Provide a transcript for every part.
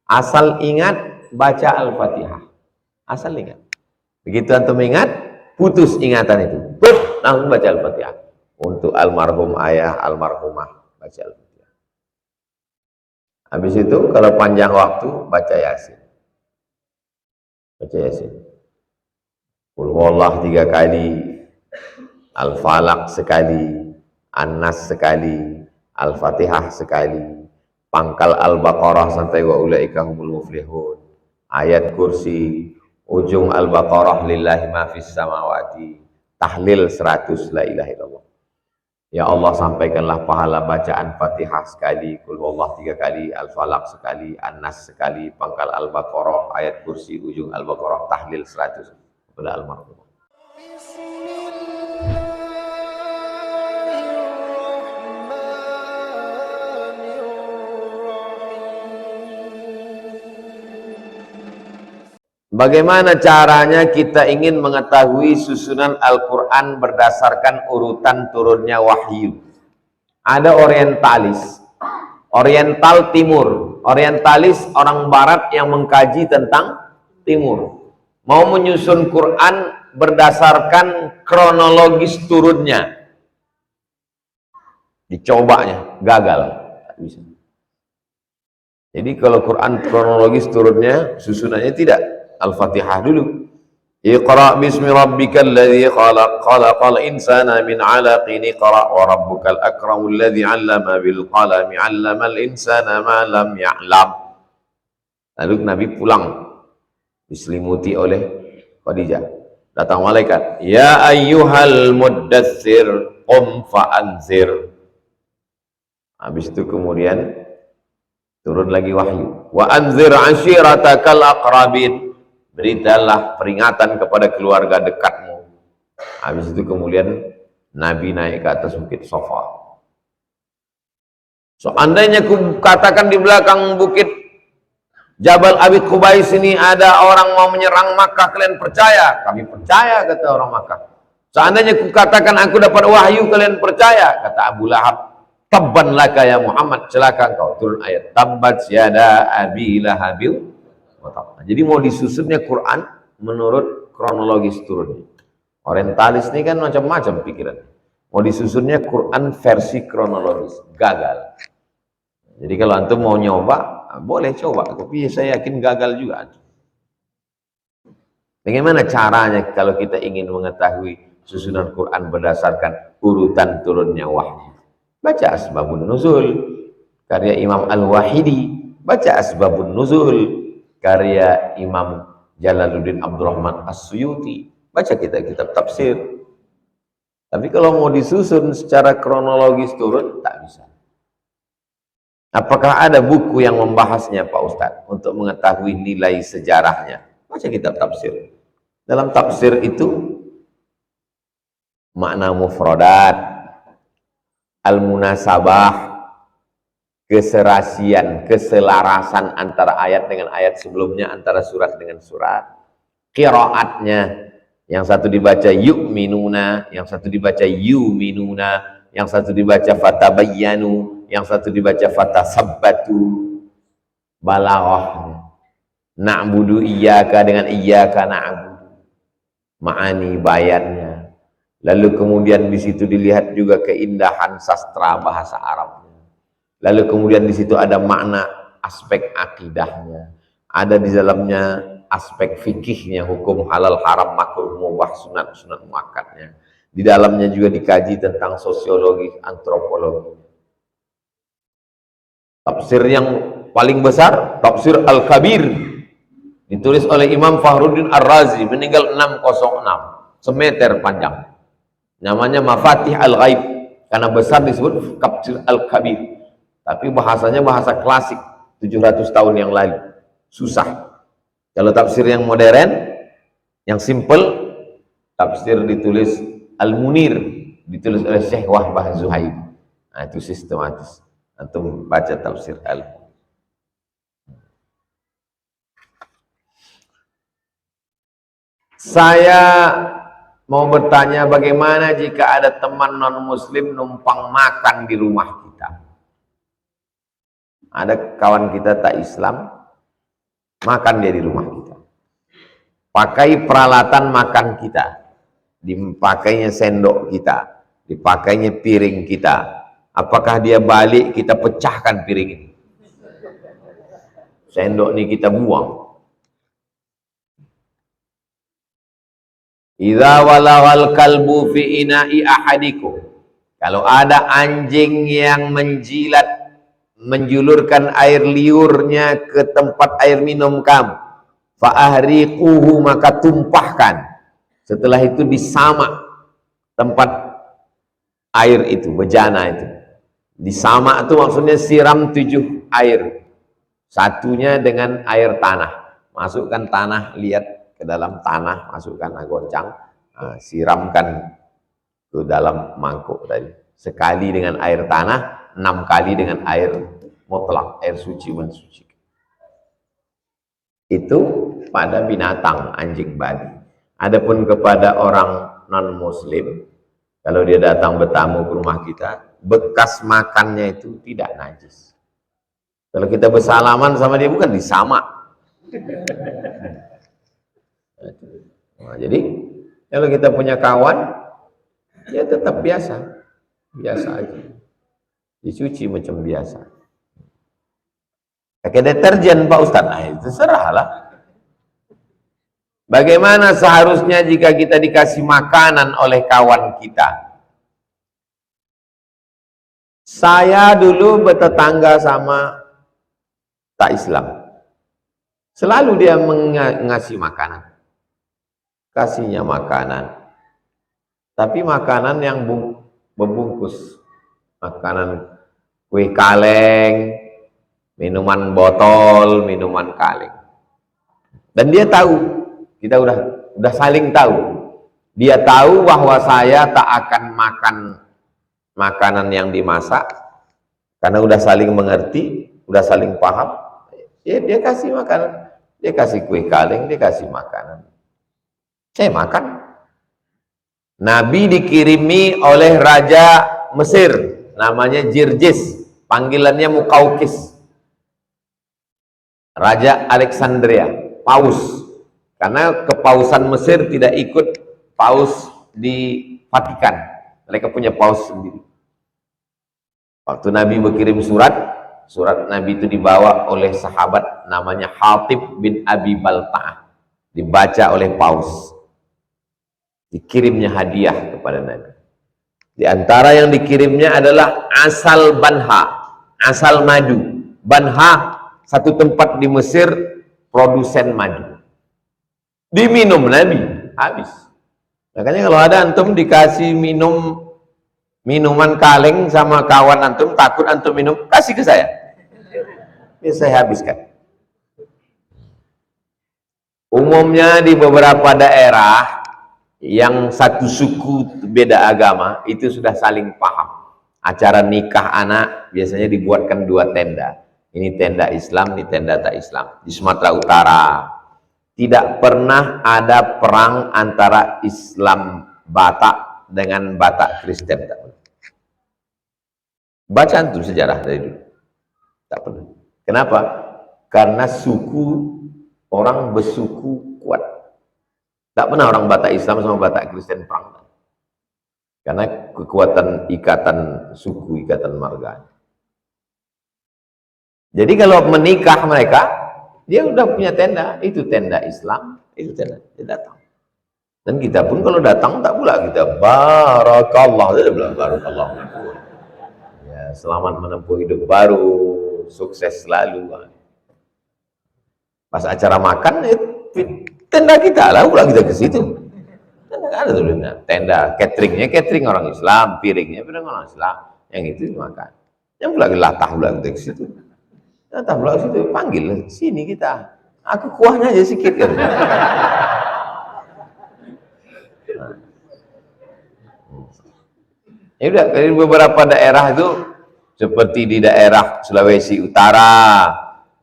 Asal ingat baca Al-Fatihah. Asal ingat. Begitu antum ingat, putus ingatan itu. Langsung baca Al-Fatihah. Untuk almarhum ayah, almarhumah, baca Al-Fatihah. Habis itu kalau panjang waktu baca Yasin. Baca Yasin. Qul huwallah 3 kali, Al-Falaq sekali, An-Nas sekali, Al-Fatihah sekali, pangkal Al-Baqarah sampai wa ulaika humul muflihun, ayat kursi, ujung Al-Baqarah lillahi ma fis samawati, tahlil 100 la ilaha illallah. Ya Allah, sampaikanlah pahala bacaan Fatihah sekali, Qul huwallah 3 kali, Al-Falaq sekali, An-Nas sekali, pangkal Al-Baqarah, ayat kursi, ujung Al-Baqarah, tahlil 100 kepada almarhum. Bagaimana caranya kita ingin mengetahui susunan Al-Quran berdasarkan urutan turunnya wahyu? Ada orientalis, oriental timur, orientalis orang barat yang mengkaji tentang timur. Mau menyusun Quran berdasarkan kronologis turunnya. Dicobanya, gagal. Tak bisa. Jadi kalau Quran kronologis turunnya, susunannya tidak. Al-Fatihah dulu. Iqra bismi rabbikal ladzi khalaq, khalaqal insana min 'alaqin, iqra wa rabbukal akramul ladzi 'allama bil qalami 'allamal insana ma lam ya'lam. Lalu Nabi pulang diselimuti oleh Khadijah. Datang malaikat, ya ayyuhal muddatsir qum fa'anzir. Habis itu kemudian turun lagi wahyu. Wa anzir 'ashiratakal aqrabin. Berikanlah peringatan kepada keluarga dekatmu. Habis itu kemudian Nabi naik ke atas bukit Safa. Seandainya ku katakan di belakang bukit Jabal Abi Qubais ini ada orang mau menyerang Makkah, kalian percaya? Kami percaya, kata orang Makkah. Seandainya ku katakan aku dapat wahyu, kalian percaya? Kata Abu Lahab, tabban laka ya Muhammad, celaka engkau. Turun ayat, tabbat yada abi lahabil. Jadi mau disusunnya Quran menurut kronologis turunnya. Orientalis ini kan macam-macam pikiran. Mau disusunnya Quran versi kronologis, gagal. Jadi kalau antum mau nyoba, boleh coba, tapi saya yakin gagal juga. Bagaimana caranya kalau kita ingin mengetahui susunan Quran berdasarkan urutan turunnya wahyu? Baca Asbabun Nuzul, karya Imam Al-Wahidi. Baca Asbabun Nuzul, karya Imam Jalaluddin Abdurrahman As-Suyuti. Baca kitab-kitab tafsir. Tapi kalau mau disusun secara kronologis turun, tak bisa. Apakah ada buku yang membahasnya Pak Ustadz untuk mengetahui nilai sejarahnya? Baca kitab tafsir. Dalam tafsir itu makna mufradat, al-munasabah, keserasian, keselarasan antara ayat dengan ayat sebelumnya, antara surat dengan surat, qiraatnya, yang satu dibaca yu'minuna, yang satu dibaca yu'minuna, yang satu dibaca fatabayyanu, yang satu dibaca fatasabbatu, balaghah, na'budu iyyaka dengan iyyaka na'budu, ma'ani bayannya. Lalu kemudian di situ dilihat juga keindahan sastra bahasa Arab. Lalu kemudian di situ ada makna aspek akidahnya, ada di dalamnya aspek fikihnya, hukum halal, haram, makruh, mubah, sunat, sunat muakkadnya. Di dalamnya juga dikaji tentang sosiologi, antropologi. Tafsir yang paling besar, tafsir Al-Kabir, ditulis oleh Imam Fakhruddin Ar-Razi, meninggal 606, semeter panjang. Namanya Mafatih Al-Ghaib, karena besar disebut tafsir Al-Kabir. Tapi bahasanya bahasa klasik 700 tahun yang lalu, susah. Kalau tafsir yang modern, yang simple, tafsir ditulis Al-Munir, ditulis oleh Syekh Wahbah Zuhaib. Nah, itu sistematis. Antum baca tafsir Al-Munir. Saya mau bertanya, bagaimana jika ada teman non-muslim numpang makan di rumah kita? Ada kawan kita tak Islam, makan dia di rumah kita, pakai peralatan makan kita, dipakainya sendok kita, dipakainya piring kita. Apakah dia balik kita pecahkan piring ini, sendok ini kita buang? Idza walawal kalbu fi ina'i ahadikum, kalau ada anjing yang menjulurkan air liurnya ke tempat air minum kamu, fa ahriquhu, maka tumpahkan. Setelah itu disamak tempat air itu, bejana itu. Disamak itu maksudnya siram 7 air. Satunya dengan air tanah. Masukkan tanah, lihat ke dalam tanah, masukkan goncang, siramkan ke dalam mangkuk tadi. Sekali dengan air tanah, 6 kali dengan air mutlak, air suci mensucikan. Itu pada binatang, anjing, babi. Adapun kepada orang non muslim, kalau dia datang bertamu ke rumah kita, bekas makannya itu tidak najis. Kalau kita bersalaman sama dia, bukan disamak. Nah, jadi kalau kita punya kawan, ya tetap biasa aja, dicuci macam biasa. Pakai deterjen Pak Ustadz, nah itu serahlah. Bagaimana seharusnya jika kita dikasih makanan oleh kawan kita? Saya dulu bertetangga sama tak Islam, selalu dia mengasih makanan, kasihnya makanan, tapi makanan yang membungkus, makanan kue kaleng, minuman botol, minuman kaleng. Dan dia tahu, kita udah saling tahu. Dia tahu bahwa saya tak akan makan makanan yang dimasak, karena udah saling mengerti, udah saling paham. Ya, dia kasih makanan, dia kasih kue kaleng, dia kasih makanan. Saya makan. Nabi dikirimi oleh Raja Mesir, namanya Jirjis, panggilannya Mukaukis, Raja Alexandria, Paus, karena kepausan Mesir tidak ikut paus di Vatikan, mereka punya paus sendiri. Waktu Nabi berkirim surat Nabi itu dibawa oleh sahabat namanya Hatib bin Abi Balta'ah, dibaca oleh paus, dikirimnya hadiah kepada Nabi. Di antara yang dikirimnya adalah asal banha, asal madu. Banha, satu tempat di Mesir produsen madu. Diminum Nabi, habis. Makanya kalau ada antum dikasih minuman kaleng sama kawan antum, takut antum minum, kasih ke saya. Ini saya habiskan. Umumnya di beberapa daerah yang satu suku beda agama itu sudah saling paham. Acara nikah anak biasanya dibuatkan 2 tenda. Ini tenda Islam, ini tenda tak Islam. Di Sumatera Utara tidak pernah ada perang antara Islam Batak dengan Batak Kristen. Baca itu sejarah dari dulu. Tak pernah. Kenapa? Karena suku, orang bersuku kuat. Tak pernah orang Batak Islam sama Batak Kristen perang. Karena kekuatan ikatan suku, ikatan marga. Jadi kalau menikah mereka, dia udah punya tenda. Itu tenda Islam, itu tenda. Dia datang. Dan kita pun kalau datang, tak pula kita barakallah. Dia bilang barakallah. Ya, selamat menempuh hidup baru, sukses selalu. Pas acara makan, tenda kita lah, pula kita ke situ. Tenda ada tuh, tenda cateringnya catering orang Islam, piringnya piring orang Islam, yang itu makan. Yang pula latah pula kita ke situ. Latah pula ke situ, panggil sini kita. Aku kuahnya aja sedikit kan. Ya udah, dari beberapa daerah itu seperti di daerah Sulawesi Utara,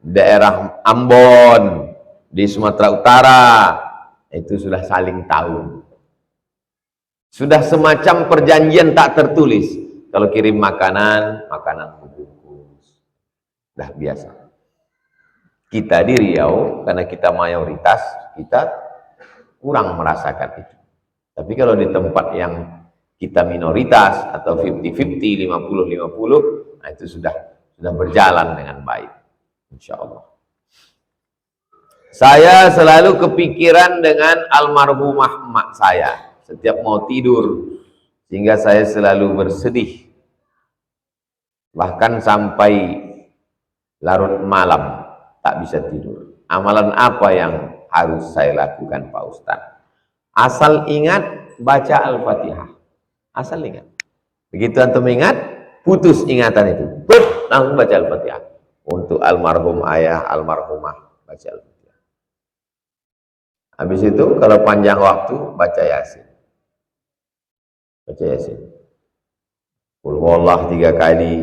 daerah Ambon, di Sumatera Utara, itu sudah saling tahu. Sudah semacam perjanjian tak tertulis. Kalau kirim makanan, makanan bungkus. Dah biasa. Kita di Riau, karena kita mayoritas, kita kurang merasakan itu. Tapi kalau di tempat yang kita minoritas atau 50-50, 50-50, nah itu sudah berjalan dengan baik, insya Allah. Saya selalu kepikiran dengan almarhumah emak saya setiap mau tidur, sehingga saya selalu bersedih, bahkan sampai larut malam tak bisa tidur. Amalan apa yang harus saya lakukan, Pak Ustadz? Asal ingat baca Al-Fatihah. Asal ingat. Begitu antum ingat, putus ingatan itu. Langsung baca Al-Fatihah. Untuk almarhum ayah, almarhumah, baca Al-Fatihah. Habis itu kalau panjang waktu, baca Yasin. Baca Yasin. Qul huwallah 3 kali,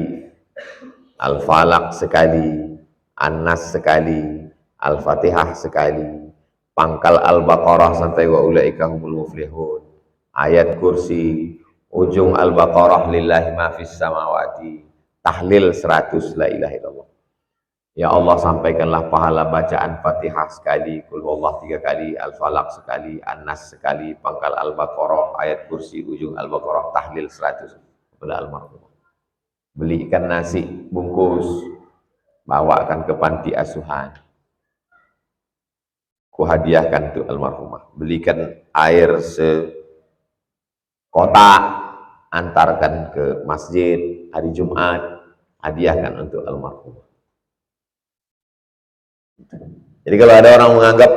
Al-Falaq sekali, An-Nas sekali, Al-Fatihah sekali, pangkal Al-Baqarah sampai wa ulaika humul muflihun, ayat kursi, ujung Al-Baqarah lillahi ma fis samawati, tahlil 100 la ilaha illallah. Ya Allah, sampaikanlah pahala bacaan Fatihah sekali, Qul huwallah 3 kali, Al-Falaq sekali, An-Nas sekali, pangkal Al-Baqarah, ayat kursi, ujung Al-Baqarah, tahlil 100 kepada almarhum. Belikan nasi bungkus, bawakan ke panti asuhan, ku hadiahkan untuk almarhumah. Belikan air sekotak, antarkan ke masjid hari Jumat, hadiahkan untuk almarhumah. Jadi kalau ada orang menganggap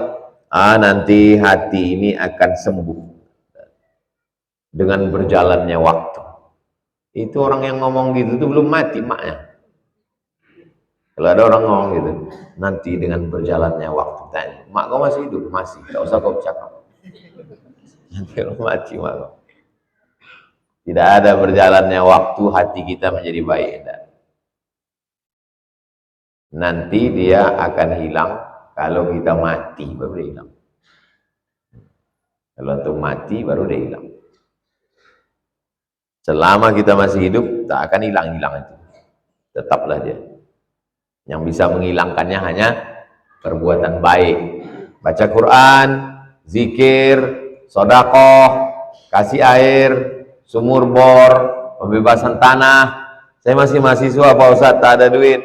nanti hati ini akan sembuh dengan berjalannya waktu, itu orang yang ngomong gitu itu belum mati maknya. Kalau ada orang ngomong gitu, nanti dengan berjalannya waktu, tanya, mak kau masih hidup? Masih, gak usah kau cakap. Nanti kau mati, mak kau. Tidak ada berjalannya waktu hati kita menjadi baik. Tidak. Nanti dia akan hilang kalau kita mati, baru dia hilang. Kalau untuk mati, baru dia hilang. Selama kita masih hidup, tak akan hilang-hilang itu. Tetaplah dia. Yang bisa menghilangkannya hanya perbuatan baik. Baca Quran, zikir, sedekah, kasih air, sumur bor, pembebasan tanah. Saya masih mahasiswa, Pak Ustadz, tak ada duit.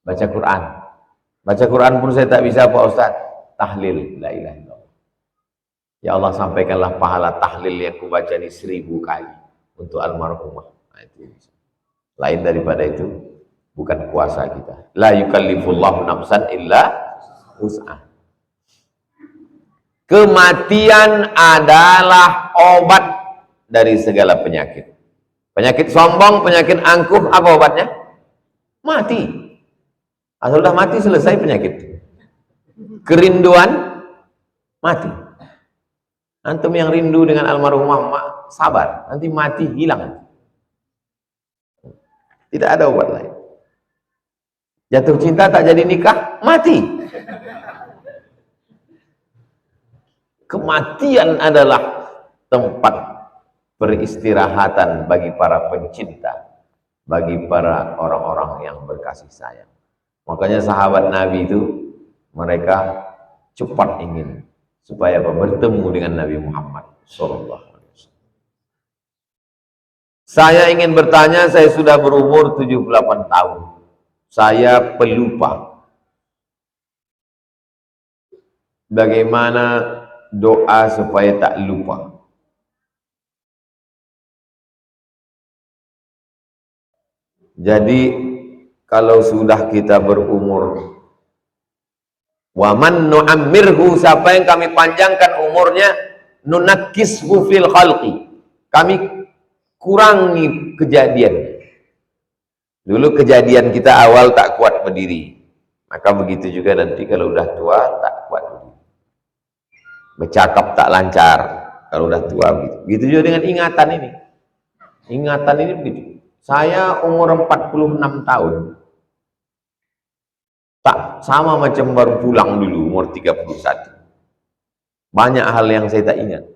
Baca Quran. Baca Quran pun saya tak bisa, Pak Ustadz. Tahlil, la ilaha illallah. Ya Allah, sampaikanlah pahala tahlil yang kubaca ini 1000 kali untuk almarhumah. Nah, itu bisa. Lain daripada itu bukan kuasa kita. La yukallifullahu nafsan illa wus'ah. Kematian adalah obat dari segala penyakit. Penyakit sombong, penyakit angkuh, apa obatnya? Mati. Asal sudah mati, selesai penyakit. Kerinduan, mati. Antum yang rindu dengan almarhumah, sabar. Nanti mati, hilang. Tidak ada obat lain. Jatuh cinta tak jadi nikah, mati. Kematian adalah tempat peristirahatan bagi para pencinta, bagi para orang-orang yang berkasih sayang. Makanya sahabat Nabi itu mereka cepat ingin supaya bertemu dengan Nabi Muhammad SAW. Saya ingin bertanya, saya sudah berumur 78 tahun. Saya pelupa. Bagaimana doa supaya tak lupa? Jadi kalau sudah kita berumur, waman nu'ammirhu, siapa yang kami panjangkan umurnya, nunakkishu fil khalqi, kami kurangi kejadian. Dulu kejadian kita awal tak kuat berdiri, maka begitu juga nanti kalau udah tua tak kuat berdiri. Bercakap tak lancar kalau udah tua begitu. Begitu juga dengan ingatan ini. Ingatan ini begitu. Saya umur 46 tahun. Tak sama macam baru pulang dulu umur 31. Banyak hal yang saya tak ingat.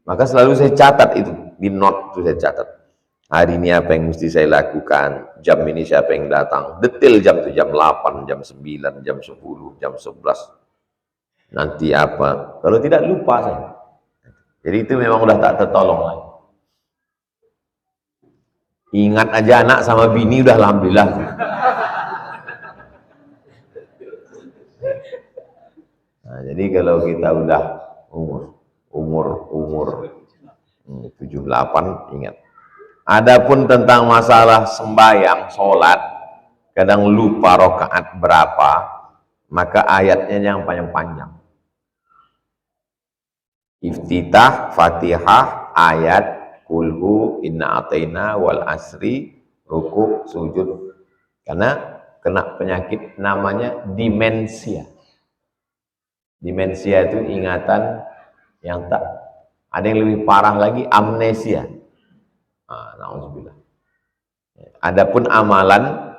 Maka selalu saya catat itu, di note itu saya catat. Hari ini apa yang mesti saya lakukan, jam ini siapa yang datang, detail jam itu, jam 8, jam 9, jam 10, jam 11, nanti apa, kalau tidak lupa saya. Jadi itu memang udah tak tertolong lagi. Ingat aja anak sama bini udah alhamdulillah. Nah, jadi kalau kita udah umur 78, ingat. Adapun tentang masalah sembahyang, sholat, kadang lupa rokaat berapa, maka ayatnya yang panjang-panjang. Iftitah, Fatihah, ayat, kulhu, inna ataina, wal asri, ruku, sujud. Karena kena penyakit namanya demensia. Demensia itu ingatan yang tak, ada yang lebih parah lagi, amnesia. Na'udzubillah. Adapun amalan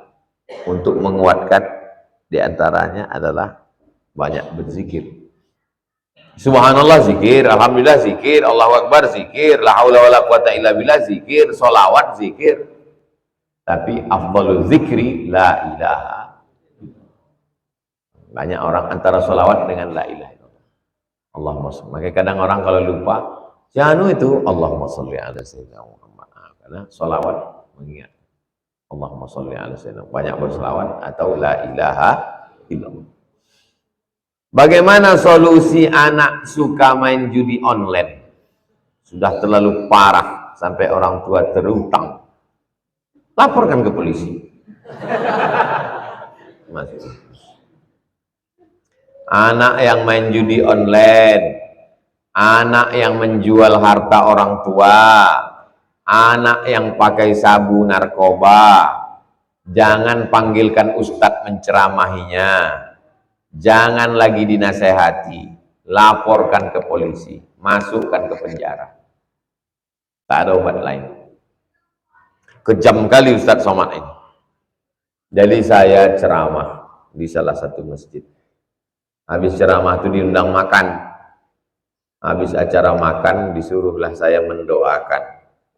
untuk menguatkan diantaranya adalah banyak berzikir. Subhanallah zikir, alhamdulillah zikir, Allahu akbar zikir, la haula wala quwata illa billah zikir, sholawat zikir. Tapi afdalul zikri la ilaha. Banyak orang antara sholawat dengan la ilaha illallah. Allahumma sholli. Makanya kadang orang kalau lupa, janu itu Allahumma sholli ala sayyidina Muhammad. Karena sholawat mengingat Allahumma sholli ala sayyidina, banyak berselawat atau la ilaha illallah. Bagaimana solusi anak suka main judi online? Sudah terlalu parah sampai orang tua terutang. Laporkan ke polisi. Anak yang main judi online, anak yang menjual harta orang tua, anak yang pakai sabu narkoba, jangan panggilkan ustadz menceramahinya, jangan lagi dinasehati, laporkan ke polisi, masukkan ke penjara. Tak ada obat lain. Kejam kali Ustadz Somad ini. Jadi saya ceramah di salah satu masjid. Habis ceramah itu diundang makan. Habis acara makan disuruhlah saya mendoakan,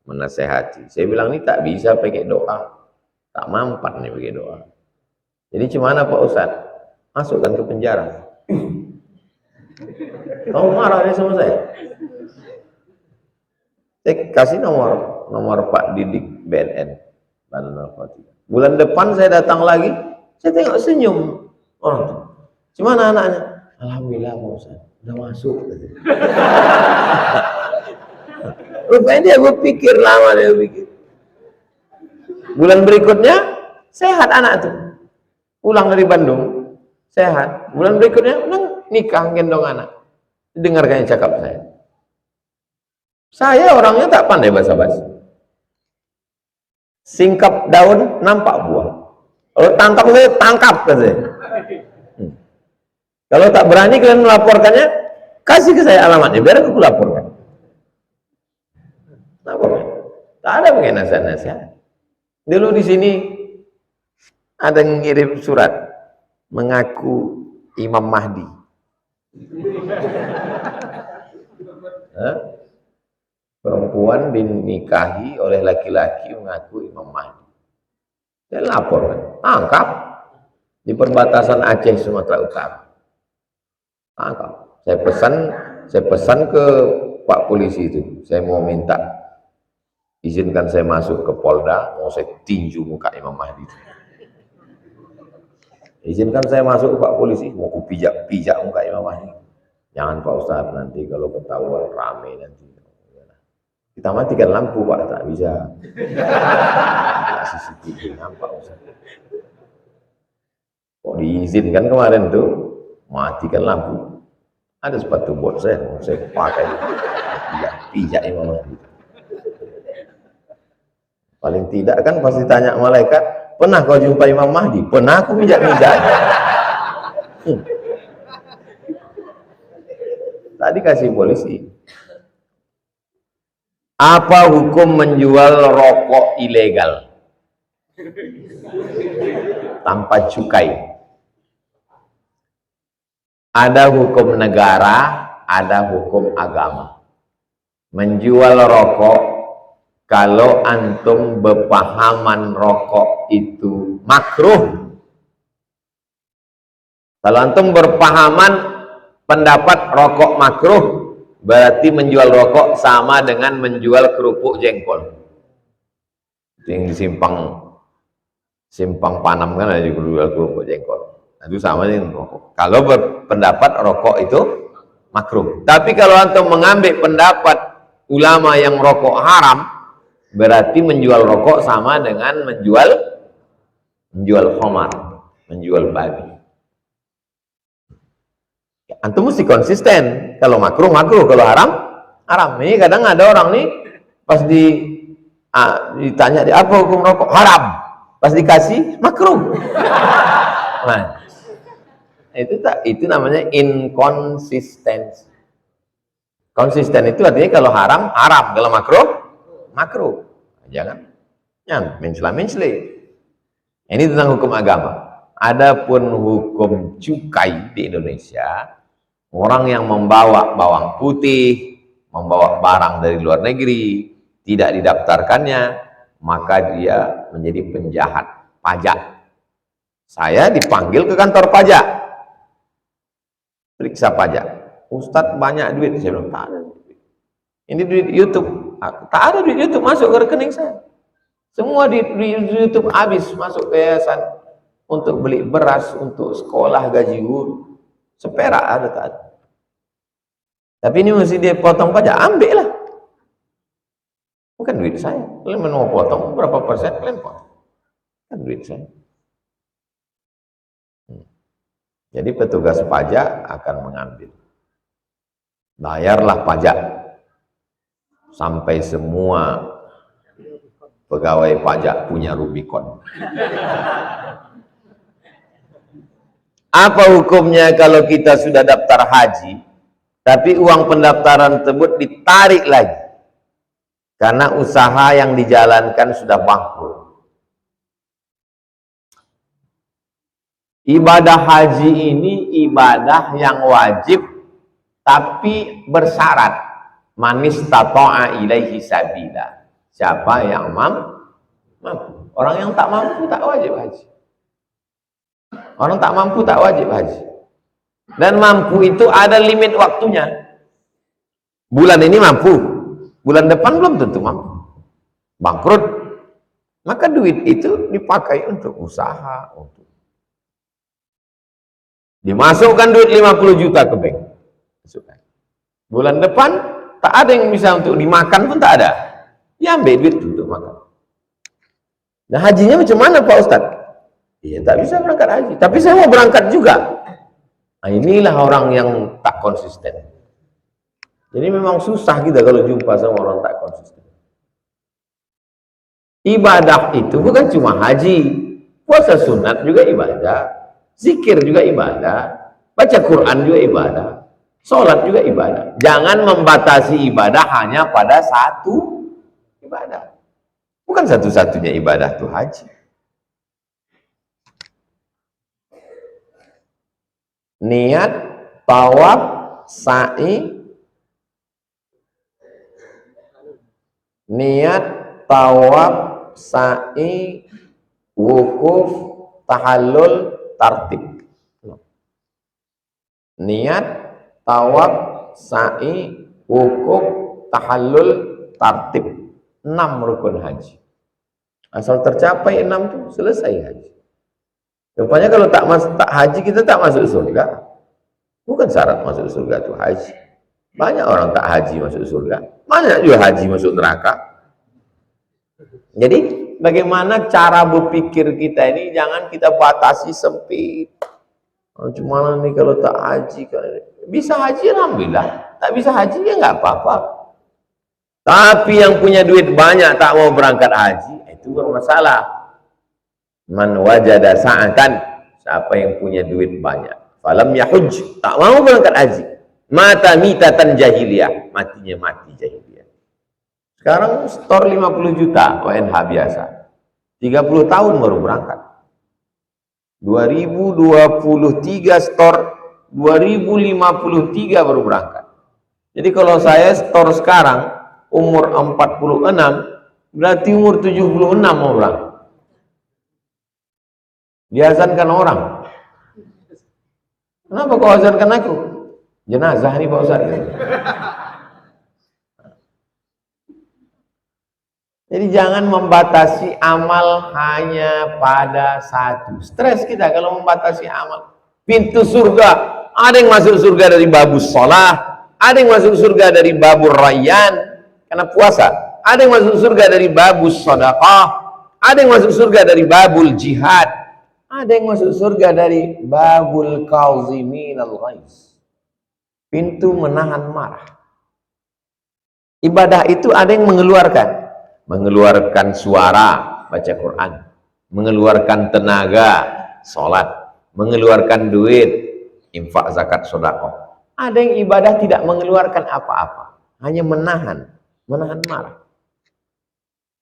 menasehati. Saya bilang ini tak bisa pakai doa, tak mampat nih pakai doa. Jadi gimana Pak Ustadz? Masukkan ke penjara. Kamu marah nih sama saya? Saya kasih nomor Pak Didik BNN. Bulan depan saya datang lagi, saya tengok senyum orang itu. Gimana anaknya? Alhamdulillah Pak Ustadz, udah masuk. Rupanya dia berpikir lama, dia berpikir. Bulan berikutnya sehat anak itu, pulang dari Bandung sehat. Bulan berikutnya nikah gendong anak. Dengarkan cakap saya. Saya orangnya tak pandai basa-basi. Singkap daun nampak buah. Kalau tangkap saya tangkap katanya. Kalau tak berani kalian melaporkannya, kasih ke saya alamatnya biar aku laporkan. Laporkan. Tak ada pakai nasihat-nasihat. Dulu di sini ada yang ngirim surat mengaku Imam Mahdi. Perempuan dinikahi oleh laki-laki mengaku Imam Mahdi. Saya laporkan, tangkap di perbatasan Aceh Sumatera Utara. Tangkap. Saya pesan ke Pak Polisi itu. Saya mau minta izinkan saya masuk ke Polda, mau saya tinju muka Imam Mahdi itu. Izinkan saya masuk ke Pak Polisi, mau ku pijak muka Imam Mahdi. Jangan Pak Ustadz, nanti kalau ketahuan rame nanti. Kita matikan lampu Pak, tak bisa. CCTV nampak Ustadz. Kok diizinkan kemarin tuh, matikan lampu. Ada sepatu bot saya pakai. Pijak Imam Mahdi. Paling tidak kan pasti tanya malaikat, pernah kau jumpa Imam Mahdi? Pernah aku pijak-pijak. Tadi kasih polisi. Apa hukum menjual rokok ilegal tanpa cukai? Ada hukum negara, ada hukum agama. Menjual rokok kalau antum berpahaman rokok itu makruh, kalau antum berpahaman pendapat rokok makruh, berarti menjual rokok sama dengan menjual kerupuk jengkol. Itu yang simpang Panam kan ada jual kerupuk jengkol. Itu sama dengan rokok. Kalau berpendapat rokok itu makruh. Tapi kalau antum mengambil pendapat ulama yang rokok haram, berarti menjual rokok sama dengan menjual khamar, menjual babi. Antum mesti konsisten. Kalau makruh, kalau haram, haram. Ini kadang ada orang nih pas ditanya apa hukum rokok, haram. Pas dikasih makruh. Nah, itu namanya inkonsistensi. Konsisten itu artinya kalau haram, haram. Kalau makruh, makruh. Jangan mencela-mencela. Ini tentang hukum agama. Adapun hukum cukai di Indonesia, orang yang membawa bawang putih, membawa barang dari luar negeri, tidak didaftarkannya, maka dia menjadi penjahat pajak. Saya dipanggil ke kantor pajak, periksa pajak. Ustadz banyak duit, saya bilang tak ada duit. Ini duit YouTube, tak ada duit YouTube masuk ke rekening saya. Semua di YouTube habis masuk ke yayasan untuk beli beras, untuk sekolah, gaji guru, seperak ada tak ada. Tapi ini mesti dia potong pajak, ambil lah. Bukan duit saya. Kalian mau potong berapa persen, kalian potong. Kan duit saya. Jadi petugas pajak akan mengambil. Bayarlah pajak sampai semua pegawai pajak punya Rubicon. Apa hukumnya kalau kita sudah daftar haji, tapi uang pendaftaran tersebut ditarik lagi karena usaha yang dijalankan sudah bangkrut? Ibadah haji ini ibadah yang wajib tapi bersyarat, manis tato'a ilaihi sabila. Siapa yang mampu? Orang yang tak mampu tak wajib haji. Orang tak mampu tak wajib haji. Dan mampu itu ada limit waktunya. Bulan ini mampu, bulan depan belum tentu mampu, bangkrut. Maka duit itu dipakai untuk usaha, untuk dimasukkan duit 50 juta ke bank. Bulan depan tak ada yang bisa untuk dimakan pun tak ada. Ya ambil duit untuk makan. Nah hajinya macam mana Pak Ustadz? Iya tak bisa berangkat haji. Tapi saya mau berangkat juga. Nah inilah orang yang tak konsisten. Jadi memang susah kita kalau jumpa sama orang tak konsisten. Ibadah itu bukan cuma haji. Puasa sunat juga ibadah. Zikir juga ibadah. Baca Quran juga ibadah. Sholat juga ibadah. Jangan membatasi ibadah hanya pada satu ibadah. Bukan satu-satunya ibadah itu haji. Niat, tawaf, sa'i, niat, tawaf, sa'i, wukuf, tahallul, tartib. Niat, tawaf, sa'i, wukuf, tahallul, tartib. 6 rukun haji. Asal tercapai 6 itu selesai haji. Rupanya kalau tak haji kita tak masuk surga. Bukan syarat masuk surga itu haji. Banyak orang tak haji masuk surga. Banyak juga haji masuk neraka. Jadi bagaimana cara berpikir kita ini jangan kita batasi sempit. Cuma nih kalau tak haji, bisa haji alhamdulillah, tak bisa haji ya nggak apa-apa. Tapi yang punya duit banyak tak mau berangkat haji, itu bermasalah. Man wajada sa'atan, siapa yang punya duit banyak, falam yahuj, tak mau berangkat haji, mata mitatan jahiliyah, matinya mati jahiliyah. Sekarang store 50 juta ONH biasa, 30 tahun baru berangkat. 2023 store 2053 baru berangkat. Jadi kalau saya store sekarang umur 46, Berarti umur 76 orang. Diazankan orang. Kenapa kau azankan aku? Jenazah nih Pak Ustaz. Jadi jangan membatasi amal hanya pada satu. Stres kita kalau membatasi amal. Pintu surga, ada yang masuk surga dari babus sholah, ada yang masuk surga dari babur rayyan karena puasa, ada yang masuk surga dari babus sedekah, ada yang masuk surga dari babul jihad, ada yang masuk surga dari babul kazimin al-ghaiz. Pintu menahan marah. Ibadah itu ada yang mengeluarkan suara baca Quran, mengeluarkan tenaga sholat, mengeluarkan duit infak zakat sedekah. Ada yang ibadah tidak mengeluarkan apa-apa, hanya menahan marah.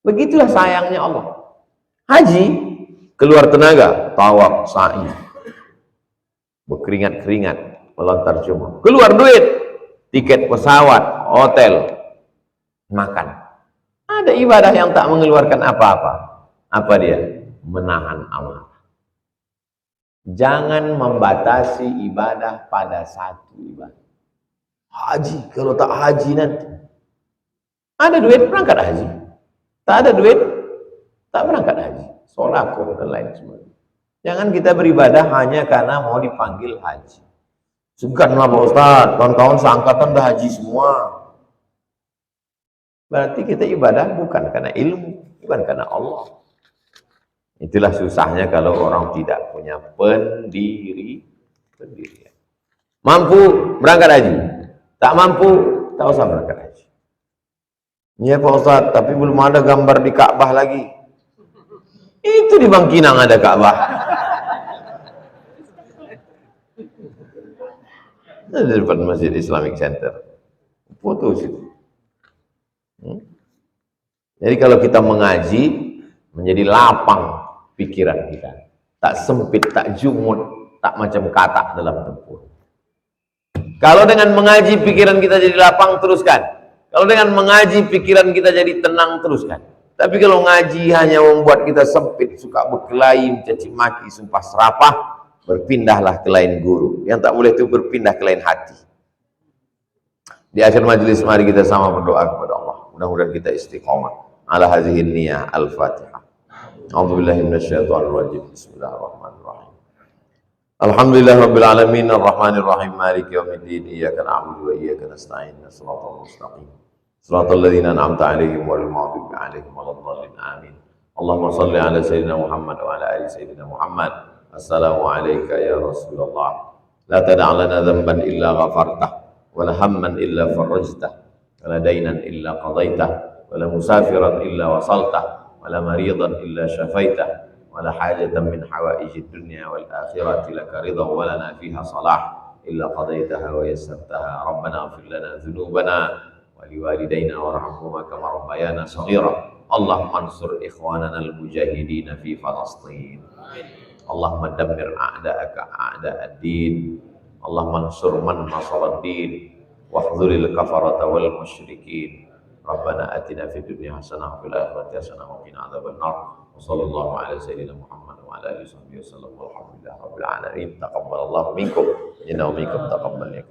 Begitulah sayangnya Allah. Haji keluar tenaga, tawaf, sa'i, berkeringat-keringat, melontar jumroh, keluar duit, tiket pesawat, hotel, makan. Ada ibadah yang tak mengeluarkan apa-apa. Apa dia? Menahan amarah. Jangan membatasi ibadah pada satu ibadah. Haji, kalau tak haji nanti. Ada duit, berangkat haji. Tak ada duit, tak berangkat haji. Sholako dan lain sebagainya. Jangan kita beribadah hanya karena mau dipanggil haji. Seganlah Pak Ustaz, kawan-kawan seangkatan dah haji semua. Berarti kita ibadah bukan karena ilmu, bukan karena Allah. Itulah susahnya kalau orang tidak punya pendirian. Mampu berangkat haji, tak mampu tak usah berangkat haji. Iya Pak Ustaz, tapi belum ada gambar di Ka'bah lagi. Itu di Bangkinang ada Ka'bah. Di depan Masjid Islamic Center. Foto situ. Jadi kalau kita mengaji menjadi lapang pikiran kita, tak sempit, tak jumut, tak macam katak dalam tempur. Kalau dengan mengaji pikiran kita jadi lapang, teruskan. Kalau dengan mengaji pikiran kita jadi tenang, teruskan. Tapi kalau ngaji hanya membuat kita sempit, suka berkelahi, mencaci maki, sumpah serapah, berpindahlah ke lain guru. Yang tak boleh itu berpindah ke lain hati. Di akhir majelis mari kita sama berdoa kepada Allah. Mudah-mudahan kita istiqomah. Ala hadhihi niyah al-Fatihah. A'udzubillahi minasyaitonir rajim. Bismillahirrahmanirrahim. Alhamdulillah rabbil alamin arrahmanir rahim maliki yaumiddin iyyaka na'budu wa iyyaka nasta'in shiratal mustaqim shiratal ladzina an'amta 'alaihim ghairil maghdubi 'alaihim waladdallin amin. Allahumma shalli ala sayyidina Muhammad wa ala ali sayyidina Muhammad. Assalamu alayka ya Rasulullah. La tada' lana dhanban illa ghafartah wa la hamman illa farajtah wa la daynan illa qadaitah ولا مسافرا إلا وصلته ولا مريضا إلا شفيته ولا حاجة من حوائج الدنيا والآخرة لك رضا ولنا فيها صلاح إلا قضيتها ويسرتها ربنا اغفر لنا ذنوبنا ولوالدينا وارحمهما كما ربيانا صغيرا اللهم انصر إخواننا المجاهدين في فلسطين اللهم دمر أعداءك أعداء الدين اللهم انصر من نصر الدين واخذل الكفرة والمشركين Rabbana atina fid dunya hasanah wa fil akhirati hasanah wa qina adzabannar. Wassallallahu ala sayyidina Muhammad wa ala alihi wasallam. Walhamdulillahi rabbil alamin. Taqabbalallahu minkum innahu minkum taqabbal ya